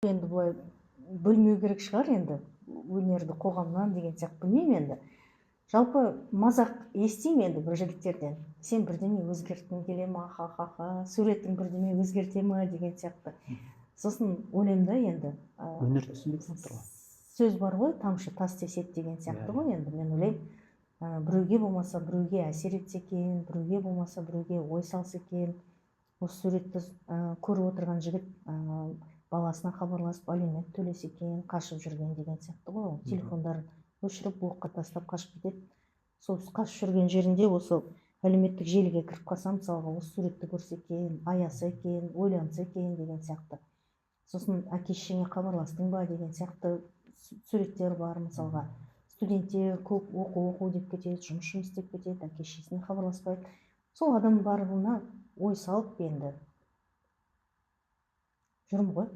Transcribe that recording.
енді былай бөлмеу керек шығар енді өнерді қоғамнан деген сияқты, білмеймін енді. Жалпы мазақ естимін енді бір жігіттерден. Сен бірдеме өзгерткің келе ма, ха-ха-ха, суретің бірдеме өзгерте ма деген сияқты. Сосын ойлаймын да енді, өнер түсінбей тұр ғой. сөз бар ғой, тамшы тас теседі деген сияқты ғой енді. Мен ойлаймын, біреуге болмаса біреуге әсер етсе екен, біреуге болмаса біреуге ой салса екен. Осы суретті көріп отырған жігіт баласына хабарласып алимент төлесе екен, қашып жүрген деген сияқты ғой. Ол телефондарын өшіріп блокқа тастап қашып кетеді. Сол қашып жүрген жерінде осы әлеуметтік желіге кіріп қалса, мысалға осы суретті көрсе екен, аяса екен, ойланса екен деген сияқты. Сосын әке-шешеңе хабарластың ба деген сияқты суреттер бар. Мысалға студенттер көп оқу деп кетеді, жұмыс істеп кетеді, әке-шешесіне хабарласпайды. Сол адам барлығына ой салып енді жүрмін ғой.